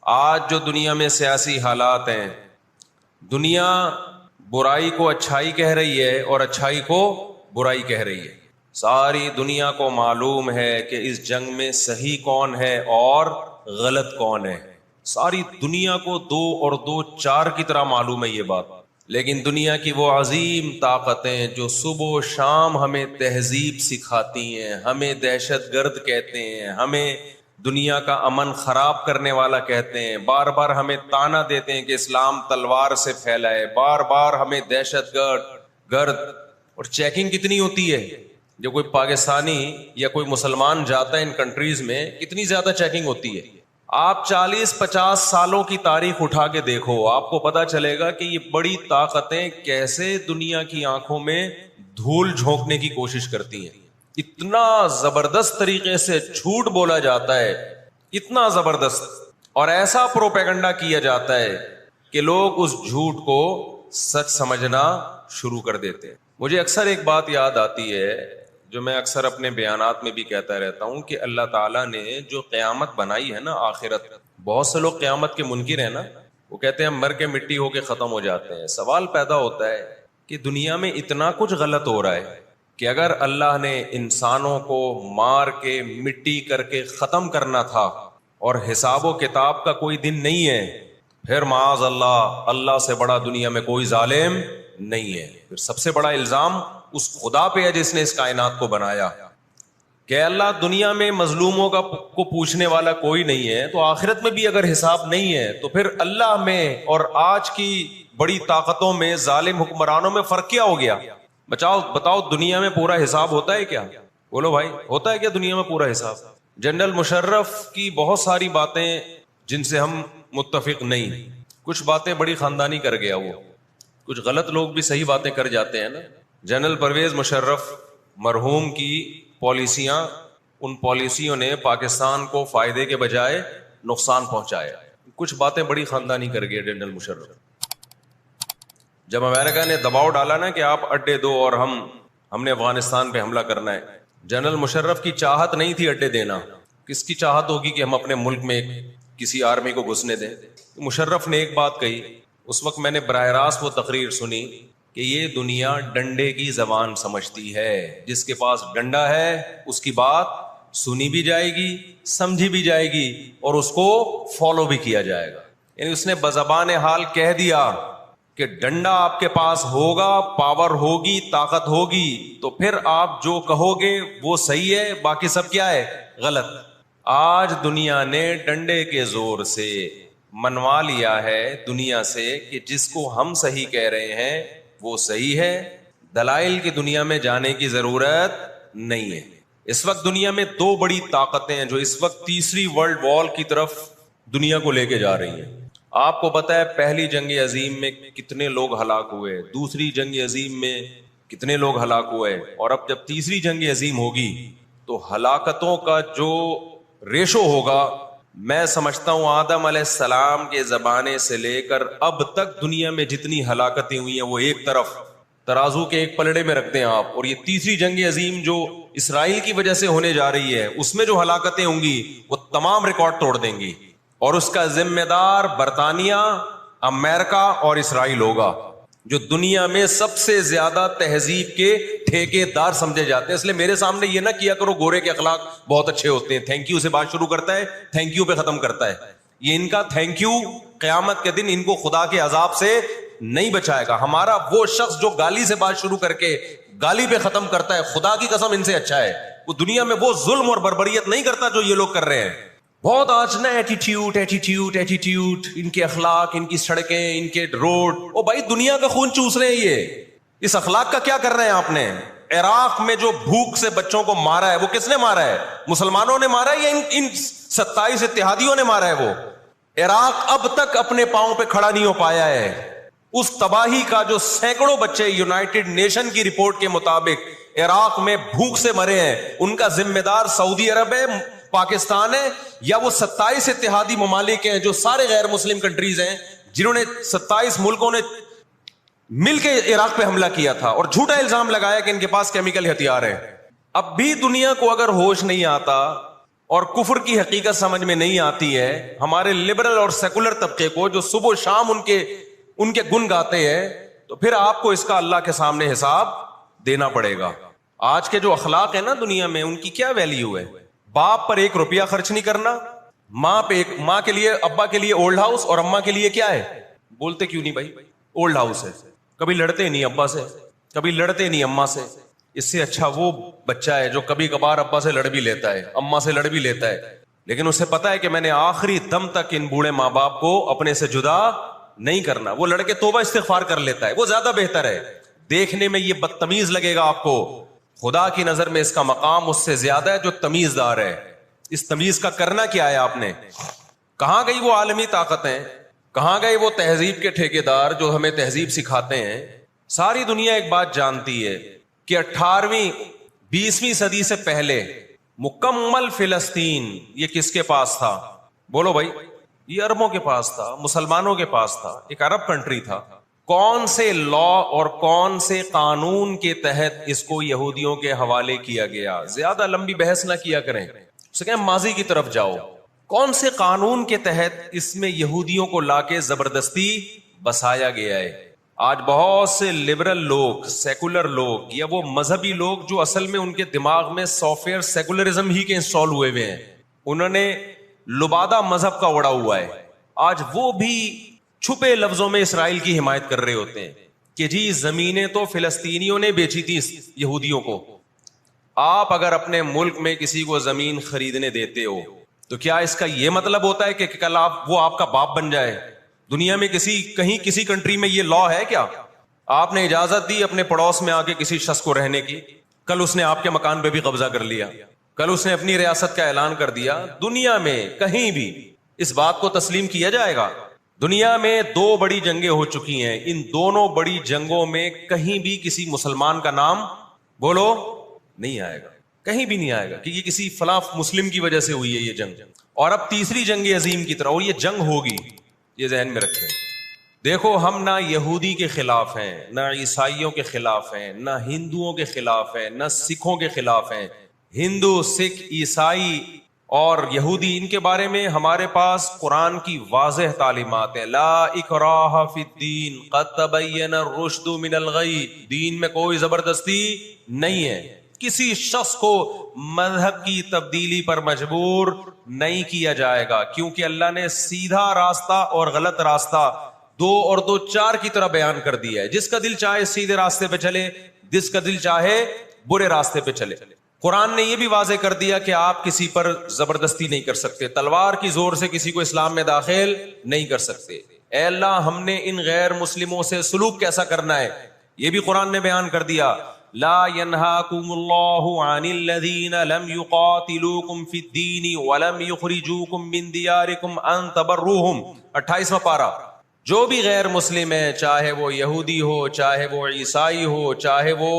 آج جو دنیا میں سیاسی حالات ہیں، دنیا برائی کو اچھائی کہہ رہی ہے اور اچھائی کو برائی کہہ رہی ہے۔ ساری دنیا کو معلوم ہے کہ اس جنگ میں صحیح کون ہے اور غلط کون ہے۔ ساری دنیا کو 2 اور 2 4 کی طرح معلوم ہے یہ بات، لیکن دنیا کی وہ عظیم طاقتیں جو صبح و شام ہمیں تہذیب سکھاتی ہیں، ہمیں دہشت گرد کہتے ہیں، ہمیں دنیا کا امن خراب کرنے والا کہتے ہیں، بار بار ہمیں تانا دیتے ہیں کہ اسلام تلوار سے پھیلا ہے، بار بار ہمیں دہشت گرد اور چیکنگ کتنی ہوتی ہے۔ جو کوئی پاکستانی یا کوئی مسلمان جاتا ہے ان کنٹریز میں، کتنی زیادہ چیکنگ ہوتی ہے۔ آپ 40-50 سالوں کی تاریخ اٹھا کے دیکھو، آپ کو پتا چلے گا کہ یہ بڑی طاقتیں کیسے دنیا کی آنکھوں میں دھول جھونکنے کی کوشش کرتی ہیں۔ اتنا زبردست طریقے سے جھوٹ بولا جاتا ہے، اتنا زبردست، اور ایسا پروپیگنڈا کیا جاتا ہے کہ لوگ اس جھوٹ کو سچ سمجھنا شروع کر دیتے ہیں۔ مجھے اکثر ایک بات یاد آتی ہے جو میں اکثر اپنے بیانات میں بھی کہتا رہتا ہوں کہ اللہ تعالیٰ نے جو قیامت بنائی ہے نا، آخرت، بہت سے لوگ قیامت کے منکر ہیں نا، وہ کہتے ہیں ہم مر کے مٹی ہو کے ختم ہو جاتے ہیں۔ سوال پیدا ہوتا ہے کہ دنیا میں اتنا کچھ غلط ہو رہا ہے کہ اگر اللہ نے انسانوں کو مار کے مٹی کر کے ختم کرنا تھا اور حساب و کتاب کا کوئی دن نہیں ہے، پھر معاذ اللہ سے بڑا دنیا میں کوئی ظالم نہیں ہے۔ پھر سب سے بڑا الزام اس خدا پہ ہے جس نے اس کائنات کو بنایا کہ اللہ دنیا میں مظلوموں کو پوچھنے والا کوئی نہیں ہے، تو آخرت میں بھی اگر حساب نہیں ہے تو پھر اللہ میں اور آج کی بڑی طاقتوں میں، ظالم حکمرانوں میں فرق کیا ہو گیا؟ بتاؤ دنیا میں پورا حساب ہوتا ہے کیا؟ بولو بھائی، ہوتا ہے کیا دنیا میں پورا حساب؟ جنرل مشرف کی بہت ساری باتیں جن سے ہم متفق نہیں، کچھ باتیں بڑی خاندانی کر گیا وہ، کچھ غلط لوگ بھی صحیح باتیں کر جاتے ہیں نا۔ جنرل پرویز مشرف مرحوم کی پالیسیاں، ان پالیسیوں نے پاکستان کو فائدے کے بجائے نقصان پہنچایا۔ کچھ باتیں بڑی خاندانی کر گئے جنرل مشرف۔ جب امریکہ نے دباؤ ڈالا نا کہ آپ اڈے دو اور ہم نے افغانستان پہ حملہ کرنا ہے، جنرل مشرف کی چاہت نہیں تھی اڈے دینا۔ کس کی چاہت ہوگی کہ ہم اپنے ملک میں کسی آرمی کو گھسنے دیں؟ مشرف نے ایک بات کہی، اس وقت میں نے براہ راست وہ تقریر سنی کہ یہ دنیا ڈنڈے کی زبان سمجھتی ہے، جس کے پاس ڈنڈا ہے اس کی بات سنی بھی جائے گی، سمجھی بھی جائے گی اور اس کو فالو بھی کیا جائے گا۔ یعنی اس نے بزبان حال کہہ دیا کہ ڈنڈا آپ کے پاس ہوگا، پاور ہوگی، طاقت ہوگی، تو پھر آپ جو کہو گے وہ صحیح ہے، باقی سب کیا ہے؟ غلط۔ آج دنیا نے ڈنڈے کے زور سے منوا لیا ہے دنیا سے کہ جس کو ہم صحیح کہہ رہے ہیں وہ صحیح ہے، دلائل کی دنیا میں جانے کی ضرورت نہیں ہے۔ اس وقت دنیا میں 2 بڑی طاقتیں ہیں جو اس وقت تیسری ورلڈ وار کی طرف دنیا کو لے کے جا رہی ہیں۔ آپ کو پتا ہے پہلی جنگ عظیم میں کتنے لوگ ہلاک ہوئے، دوسری جنگ عظیم میں کتنے لوگ ہلاک ہوئے، اور اب جب تیسری جنگ عظیم ہوگی تو ہلاکتوں کا جو ریشو ہوگا، میں سمجھتا ہوں آدم علیہ السلام کے زمانے سے لے کر اب تک دنیا میں جتنی ہلاکتیں ہوئی ہیں وہ ایک طرف ترازو کے ایک پلڑے میں رکھ دیں آپ، اور یہ تیسری جنگ عظیم جو اسرائیل کی وجہ سے ہونے جا رہی ہے اس میں جو ہلاکتیں ہوں گی وہ تمام ریکارڈ توڑ دیں گی، اور اس کا ذمہ دار برطانیہ، امریکہ اور اسرائیل ہوگا، جو دنیا میں سب سے زیادہ تہذیب کے ٹھیکے دار سمجھے جاتے ہیں۔ اس لیے میرے سامنے یہ نہ کیا کرو گورے کے اخلاق بہت اچھے ہوتے ہیں، تھینک یو سے بات شروع کرتا ہے، تھینک یو پہ ختم کرتا ہے۔ یہ ان کا تھینک یو قیامت کے دن ان کو خدا کے عذاب سے نہیں بچائے گا۔ ہمارا وہ شخص جو گالی سے بات شروع کر کے گالی پہ ختم کرتا ہے، خدا کی قسم ان سے اچھا ہے، وہ دنیا میں وہ ظلم اور بربریت نہیں کرتا جو یہ لوگ کر رہے ہیں۔ بہت آج نا ایٹیٹیوڈ، ان کے اخلاق، ان کی سڑکیں، ان کے روڈ، او بھائی دنیا کا خون چوس رہے ہیں یہ، اس اخلاق کا کیا کر رہے ہیں آپ نے؟ عراق میں جو بھوک سے بچوں کو مارا ہے وہ کس نے مارا ہے؟ مسلمانوں نے مارا ہے یا ان 27 اتحادیوں نے مارا ہے؟ وہ عراق اب تک اپنے پاؤں پہ کھڑا نہیں ہو پایا ہے۔ اس تباہی کا جو سینکڑوں بچے یونائٹڈ نیشن کی رپورٹ کے مطابق عراق میں بھوک سے مرے ہیں، ان کا ذمہ دار سعودی عرب ہے، پاکستان ہے، یا وہ 27 اتحادی ممالک ہیں جو سارے غیر مسلم کنٹریز ہیں جنہوں نے 27 ملکوں نے مل کے عراق پہ حملہ کیا تھا اور جھوٹا الزام لگایا کہ ان کے پاس کیمیکل ہتھیار ہے۔ اب بھی دنیا کو اگر ہوش نہیں آتا اور کفر کی حقیقت سمجھ میں نہیں آتی ہے ہمارے لبرل اور سیکولر طبقے کو جو صبح و شام ان کے گن گاتے ہیں, تو پھر آپ کو اس کا اللہ کے سامنے حساب دینا پڑے گا. آج کے جو اخلاق ہیں نا دنیا میں, ان کی کیا ویلیو ہے؟ باپ پر 1 روپیہ خرچ نہیں کرنا, ماں کے لیے, ابا کے لیے اولڈ ہاؤس, اور اماں کے لیے کیا ہے؟ بولتے کیوں نہیں بھائی؟ اولڈ ہاؤس ہے. کبھی لڑتے نہیں ابا سے, کبھی لڑتے نہیں اماں سے. اس سے اچھا وہ بچہ ہے جو کبھی کبھار ابا سے لڑ بھی لیتا ہے, اماں سے لڑ بھی لیتا ہے, لیکن اسے پتا ہے کہ میں نے آخری دم تک ان بوڑھے ماں باپ کو اپنے سے جدا نہیں کرنا. وہ لڑکے توبہ استغفار کر لیتا ہے, وہ زیادہ بہتر ہے. دیکھنے میں یہ بدتمیز لگے گا آپ کو, خدا کی نظر میں اس کا مقام اس سے زیادہ ہے جو تمیز دار ہے. اس تمیز کا کرنا کیا ہے آپ نے؟ کہاں گئی وہ عالمی طاقتیں, کہاں گئے وہ تہذیب کے ٹھیکیدار جو ہمیں تہذیب سکھاتے ہیں؟ ساری دنیا ایک بات جانتی ہے کہ 18ویں 20ویں صدی سے پہلے مکمل فلسطین یہ کس کے پاس تھا؟ بولو بھائی. یہ عربوں کے پاس تھا, مسلمانوں کے پاس تھا, ایک عرب کنٹری تھا. کون سے لا اور کون سے قانون کے تحت اس کو یہودیوں کے حوالے کیا گیا؟ زیادہ لمبی بحث نہ کیا کریں, اسے کہیں ماضی کی طرف جاؤ. کون سے قانون کے تحت اس میں یہودیوں کو لا کے زبردستی بسایا گیا ہے؟ آج بہت سے لبرل لوگ, سیکولر لوگ, یا وہ مذہبی لوگ جو اصل میں ان کے دماغ میں سافٹ ویئر سیکولرزم ہی کے انسٹال ہوئے ہوئے ہیں, انہوں نے لبادہ مذہب کا اڑا ہوا ہے. آج وہ بھی چھپے لفظوں میں اسرائیل کی حمایت کر رہے ہوتے ہیں کہ جی زمینیں تو فلسطینیوں نے بیچی تھی یہودیوں کو. آپ اگر اپنے ملک میں کسی کو زمین خریدنے دیتے ہو تو کیا اس کا یہ مطلب ہوتا ہے کہ کل وہ آپ کا باپ بن جائے؟ دنیا میں کسی کنٹری میں یہ لا ہے کیا؟ آپ نے اجازت دی اپنے پڑوس میں آ کے کسی شخص کو رہنے کی, کل اس نے آپ کے مکان پہ بھی قبضہ کر لیا, کل اس نے اپنی ریاست کا اعلان کر دیا. دنیا میں کہیں بھی اس بات کو تسلیم کیا جائے گا؟ دنیا میں 2 بڑی جنگیں ہو چکی ہیں, ان دونوں بڑی جنگوں میں کہیں بھی کسی مسلمان کا نام بولو نہیں آئے گا, کہیں بھی نہیں آئے گا کہ یہ کسی فلاں مسلم کی وجہ سے ہوئی ہے یہ جنگ. اور اب تیسری جنگ عظیم کی طرح, اور یہ جنگ ہوگی, یہ ذہن میں رکھیں. دیکھو ہم نہ یہودی کے خلاف ہیں, نہ عیسائیوں کے خلاف ہیں, نہ ہندوؤں کے خلاف ہیں, نہ سکھوں کے خلاف ہیں. ہندو, سکھ, عیسائی اور یہودی, ان کے بارے میں ہمارے پاس قرآن کی واضح تعلیمات ہیں. لا اکراہ فی الدین قد تبین الرشد من الغی, دین میں کوئی زبردستی نہیں ہے. کسی شخص کو مذہب کی تبدیلی پر مجبور نہیں کیا جائے گا, کیونکہ اللہ نے سیدھا راستہ اور غلط راستہ 2 اور 2 4 کی طرح بیان کر دیا ہے. جس کا دل چاہے سیدھے راستے پہ چلے, جس کا دل چاہے برے راستے پہ چلے. قرآن نے یہ بھی واضح کر دیا کہ آپ کسی پر زبردستی نہیں کر سکتے, تلوار کی زور سے کسی کو اسلام میں داخل نہیں کر سکتے. اے اللہ, ہم نے ان غیر مسلموں سے سلوک کیسا کرنا ہے یہ بھی قرآن نے بیان کر دیا. لا ينهاكم الله عن الذين لم يقاتلوكم في الدين ولم يخرجوكم من دياركم ان تبروهم. 28واں پارہ. جو بھی غیر مسلم ہے, چاہے وہ یہودی ہو, چاہے وہ عیسائی ہو, چاہے وہ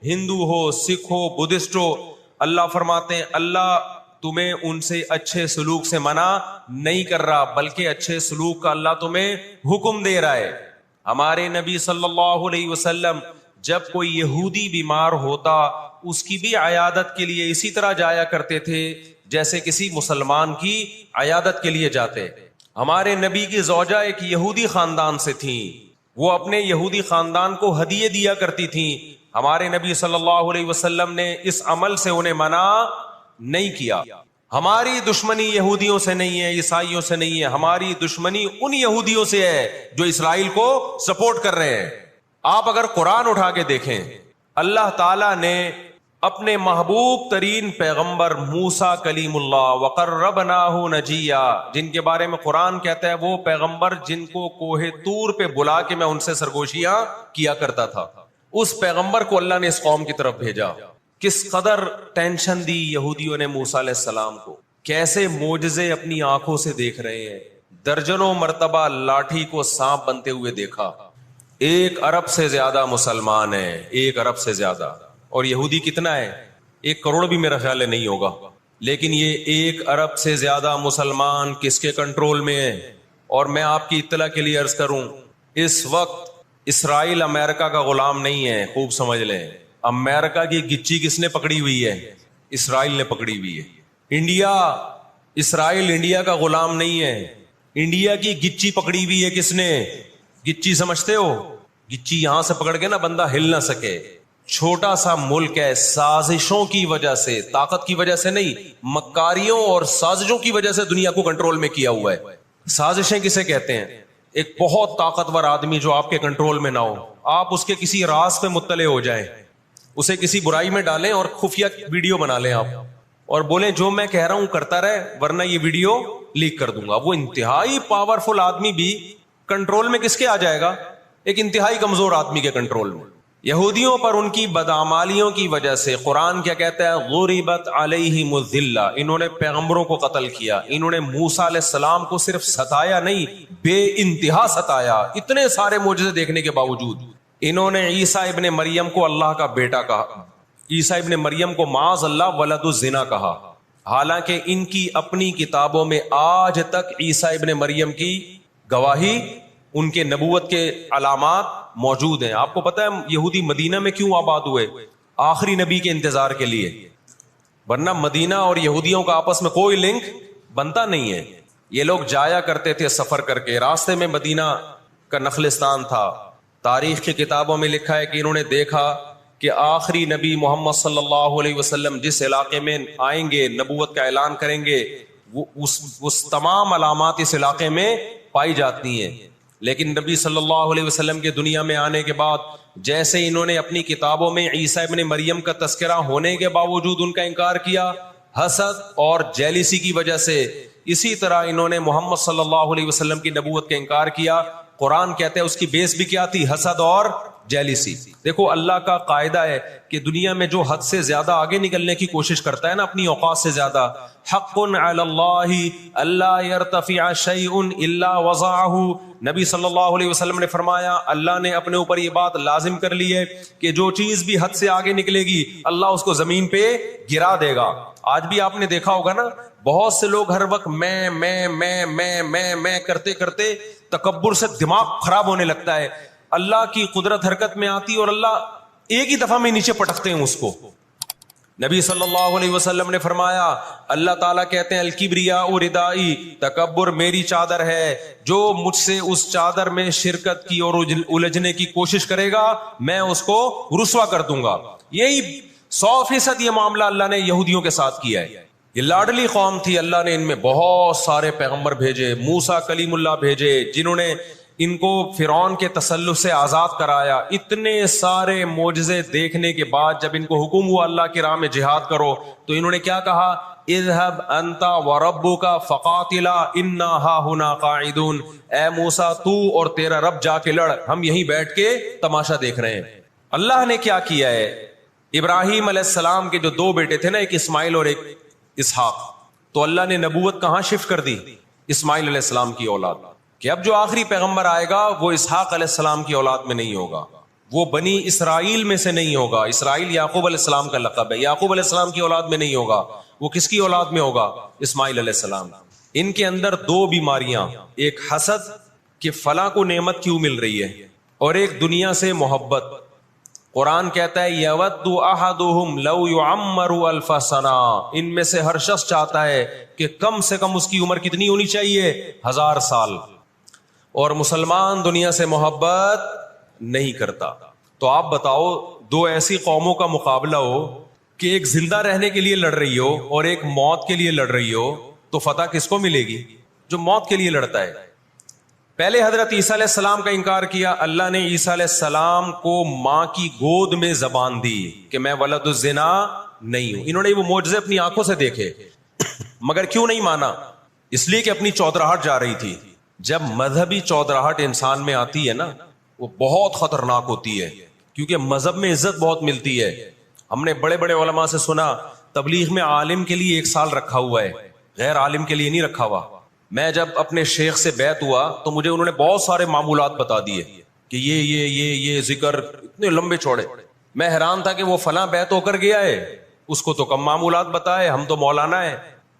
ہندو ہو, سکھ ہو, بدھسٹ ہو, اللہ فرماتے ہیں اللہ تمہیں ان سے اچھے سلوک سے منع نہیں کر رہا, بلکہ اچھے سلوک کا اللہ تمہیں حکم دے رہا ہے. ہمارے نبی صلی اللہ علیہ وسلم جب کوئی یہودی بیمار ہوتا اس کی بھی عیادت کے لیے اسی طرح جایا کرتے تھے جیسے کسی مسلمان کی عیادت کے لیے جاتے. ہمارے نبی کی زوجہ ایک یہودی خاندان سے تھیں, وہ اپنے یہودی خاندان کو ہدیے دیا کرتی تھیں. ہمارے نبی صلی اللہ علیہ وسلم نے اس عمل سے انہیں منع نہیں کیا. ہماری دشمنی یہودیوں سے نہیں ہے, عیسائیوں سے نہیں ہے, ہماری دشمنی ان یہودیوں سے ہے جو اسرائیل کو سپورٹ کر رہے ہیں. آپ اگر قرآن اٹھا کے دیکھیں, اللہ تعالیٰ نے اپنے محبوب ترین پیغمبر موسیٰ کلیم اللہ وقربناہ نجیہ, جن کے بارے میں قرآن کہتا ہے وہ پیغمبر جن کو کوہ طور پہ بلا کے میں ان سے سرگوشیاں کیا کرتا تھا, اس پیغمبر کو اللہ نے اس قوم کی طرف بھیجا. کس قدر ٹینشن دی یہودیوں نے موسیٰ علیہ السلام کو, کیسے معجزے اپنی آنکھوں سے دیکھ رہے ہیں. درجنوں مرتبہ لاٹھی کو سانپ بنتے ہوئے دیکھا. 1 ارب سے زیادہ مسلمان ہیں, 1 ارب سے زیادہ, اور یہودی کتنا ہے؟ 1 کروڑ بھی میرا خیال ہے نہیں ہوگا. لیکن یہ 1 ارب سے زیادہ مسلمان کس کے کنٹرول میں ہیں؟ اور میں آپ کی اطلاع کے لیے عرض کروں, اس وقت اسرائیل امریکہ کا غلام نہیں ہے, خوب سمجھ لیں. امریکہ کی گچی کس نے پکڑی ہوئی ہے؟ اسرائیل نے پکڑی ہوئی ہے. انڈیا، اسرائیل انڈیا کا غلام نہیں ہے. انڈیا کی گچی پکڑی ہوئی ہے کس نے؟ گچی سمجھتے ہو؟ گچی یہاں سے پکڑ کے نا بندہ ہل نہ سکے. چھوٹا سا ملک ہے، سازشوں کی وجہ سے، طاقت کی وجہ سے نہیں، مکاریوں اور سازشوں کی وجہ سے دنیا کو کنٹرول میں کیا ہوا ہے. سازشیں کسے کہتے ہیں؟ ایک بہت طاقتور آدمی جو آپ کے کنٹرول میں نہ ہو، آپ اس کے کسی راز پہ مطلع ہو جائیں، اسے کسی برائی میں ڈالیں اور خفیہ ویڈیو بنا لیں آپ، اور بولیں جو میں کہہ رہا ہوں کرتا رہے ورنہ یہ ویڈیو لیک کر دوں گا. وہ انتہائی پاورفل آدمی بھی کنٹرول میں کس کے آ جائے گا؟ ایک انتہائی کمزور آدمی کے کنٹرول میں. یہودیوں پر ان کی بدعمالیوں کی وجہ سے قرآن کیا کہتا ہے؟ غربت علیہم الذلہ، انہوں نے پیغمبروں کو قتل کیا، انہوں نے موسیٰ علیہ السلام کو صرف ستایا نہیں، بے انتہا ستایا. اتنے سارے معجزے دیکھنے کے باوجود انہوں نے عیسیٰ ابن مریم کو اللہ کا بیٹا کہا، عیسیٰ ابن مریم کو معاذ اللہ ولد الزنا کہا، حالانکہ ان کی اپنی کتابوں میں آج تک عیسیٰ ابن مریم کی گواہی، ان کے نبوت کے علامات موجود ہیں. آپ کو پتہ ہے یہودی مدینہ میں کیوں آباد ہوئے؟ آخری نبی کے انتظار کے لیے، ورنہ مدینہ اور یہودیوں کا آپس میں کوئی لنک بنتا نہیں ہے. یہ لوگ جایا کرتے تھے سفر کر کے، راستے میں مدینہ کا نخلستان تھا. تاریخ کی کتابوں میں لکھا ہے کہ انہوں نے دیکھا کہ آخری نبی محمد صلی اللہ علیہ وسلم جس علاقے میں آئیں گے، نبوت کا اعلان کریں گے، اس تمام علامات اس علاقے میں پائی جاتی ہیں. لیکن نبی صلی اللہ علیہ وسلم کے دنیا میں آنے کے بعد جیسے انہوں نے اپنی کتابوں میں عیسیٰ ابن مریم کا تذکرہ ہونے کے باوجود ان کا انکار کیا حسد اور جیلیسی کی وجہ سے، اسی طرح انہوں نے محمد صلی اللہ علیہ وسلم کی نبوت کا انکار کیا. قرآن کہتے ہیں اس کی بیس بھی کیا تھی؟ حسد اور جیلیسی. دیکھو اللہ کا قاعدہ ہے کہ دنیا میں جو حد سے زیادہ آگے نکلنے کی کوشش کرتا ہے نا اپنی اوقات سے زیادہ، حق علی اللہ الا یرتفع شیء الا وضعہ. نبی صلی اللہ علیہ وسلم نے فرمایا اللہ نے اپنے اوپر یہ بات لازم کر لی ہے کہ جو چیز بھی حد سے آگے نکلے گی اللہ اس کو زمین پہ گرا دے گا. آج بھی آپ نے دیکھا ہوگا نا بہت سے لوگ ہر وقت میں کرتے کرتے تکبر سے دماغ خراب ہونے لگتا ہے. اللہ کی قدرت حرکت میں آتی اور اللہ ایک ہی دفعہ میں نیچے پٹکتے ہیں اس کو. نبی صلی اللہ علیہ وسلم نے فرمایا اللہ تعالیٰ کہتے ہیں الکبریاء ردائی، تکبر میری چادر ہے، جو مجھ سے اس چادر میں شرکت کی اور الجھنے کی کوشش کرے گا میں اس کو رسوا کر دوں گا. یہی 100% یہ معاملہ اللہ نے یہودیوں کے ساتھ کیا ہے. یہ لاڈلی قوم تھی، اللہ نے ان میں بہت سارے پیغمبر بھیجے، موسیٰ کلیم اللہ بھیجے جنہوں نے ان کو فرعون کے تسلط سے آزاد کرایا. اتنے سارے معجزے دیکھنے کے بعد جب ان کو حکم ہوا اللہ کی راہ میں جہاد کرو تو انہوں نے کیا کہا؟ اذهب انت وربك فقاتلا انا هاهنا قاعدون. اے موسیٰ تو اور تیرا رب جا کے لڑ، ہم یہیں بیٹھ کے تماشا دیکھ رہے ہیں. اللہ نے کیا کیا ہے؟ ابراہیم علیہ السلام کے جو دو بیٹے تھے نا، ایک اسماعیل اور ایک اسحاق، تو اللہ نے نبوت کہاں شفٹ کر دی؟ اسماعیل علیہ السلام کی اولاد، کہ اب جو آخری پیغمبر آئے گا وہ اسحاق علیہ السلام کی اولاد میں نہیں ہوگا، وہ بنی اسرائیل میں سے نہیں ہوگا. اسرائیل یعقوب علیہ السلام کا لقب ہے، یعقوب علیہ السلام کی اولاد میں نہیں ہوگا. وہ کس کی اولاد میں ہوگا؟ اسماعیل علیہ السلام. ان کے اندر دو بیماریاں، ایک حسد کہ فلاں کو نعمت کیوں مل رہی ہے، اور ایک دنیا سے محبت. قرآن کہتا ہے یود احدہم لو یعمر الف سنہ، ان میں سے ہر شخص چاہتا ہے کہ کم سے کم اس کی عمر کتنی ہونی چاہیے؟ 1000 سال. اور مسلمان دنیا سے محبت نہیں کرتا. تو آپ بتاؤ دو ایسی قوموں کا مقابلہ ہو کہ ایک زندہ رہنے کے لیے لڑ رہی ہو اور ایک موت کے لیے لڑ رہی ہو، تو فتح کس کو ملے گی؟ جو موت کے لیے لڑتا ہے. پہلے حضرت عیسیٰ علیہ السلام کا انکار کیا، اللہ نے عیسیٰ علیہ السلام کو ماں کی گود میں زبان دی کہ میں ولد الزنا نہیں ہوں. انہوں نے وہ معجزے اپنی آنکھوں سے دیکھے، مگر کیوں نہیں مانا؟ اس لیے کہ اپنی چودراہٹ جا رہی تھی. جب مذہبی چودراہٹ انسان میں آتی ہے نا وہ بہت خطرناک ہوتی ہے، کیونکہ مذہب میں عزت بہت ملتی ہے. ہم نے بڑے بڑے علماء سے سنا تبلیغ میں عالم کے لیے 1 سال رکھا ہوا ہے، غیر عالم کے لیے نہیں رکھا ہوا. میں جب اپنے شیخ سے بیعت ہوا تو مجھے انہوں نے بہت سارے معمولات بتا دیے کہ یہ ذکر اتنے لمبے چوڑے. میں حیران تھا کہ وہ فلاں بیعت ہو کر گیا ہے، اس کو تو کم معمولات بتائے، ہم تو مولانا ہیں.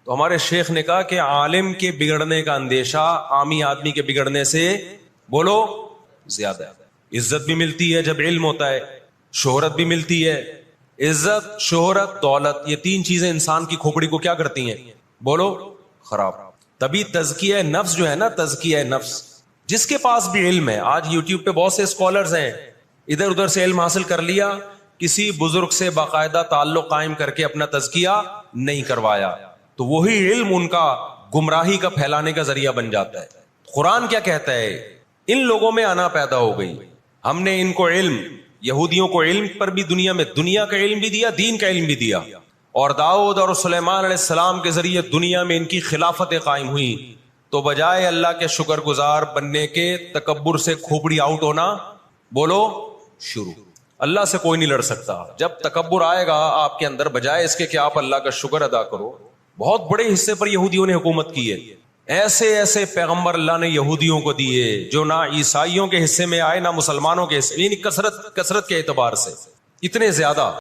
تو ہمارے شیخ نے کہا کہ عالم کے بگڑنے کا اندیشہ عامی آدمی کے بگڑنے سے بولو زیادہ ہے. عزت بھی ملتی ہے جب علم ہوتا ہے، شہرت بھی ملتی ہے، عزت، شہرت، دولت، یہ تین چیزیں انسان کی کھوپڑی کو کیا کرتی ہیں؟ بولو، خراب. تبھی تزکیہ نفس جو ہے نا، تزکیہ نفس، جس کے پاس بھی علم ہے، آج یوٹیوب پہ بہت سے اسکالرز ہیں، ادھر ادھر سے علم حاصل کر لیا، کسی بزرگ سے باقاعدہ تعلق قائم کر کے اپنا تزکیہ نہیں کروایا، تو وہی علم ان کا گمراہی کا پھیلانے کا ذریعہ بن جاتا ہے. قرآن کیا کہتا ہے؟ ان لوگوں میں انا پیدا ہو گئی، ہم نے ان کو علم، یہودیوں کو علم پر بھی دنیا کا علم بھی دیا، دین کا علم بھی دیا، اور داؤد اور سلیمان علیہ السلام کے ذریعے دنیا میں ان کی خلافتیں قائم ہوئی، تو بجائے اللہ کے شکر گزار بننے کے تکبر سے کھوپڑی آؤٹ ہونا، بولو، شروع. اللہ سے کوئی نہیں لڑ سکتا. جب تکبر آئے گا آپ کے اندر، بجائے اس کے کہ آپ اللہ کا شکر ادا کرو. بہت بڑے حصے پر یہودیوں نے حکومت کی ہے، ایسے ایسے پیغمبر اللہ نے یہودیوں کو دیے جو نہ عیسائیوں کے حصے میں آئے نہ مسلمانوں کے حصے، یعنی کثرت کے اعتبار سے اتنے زیادہ.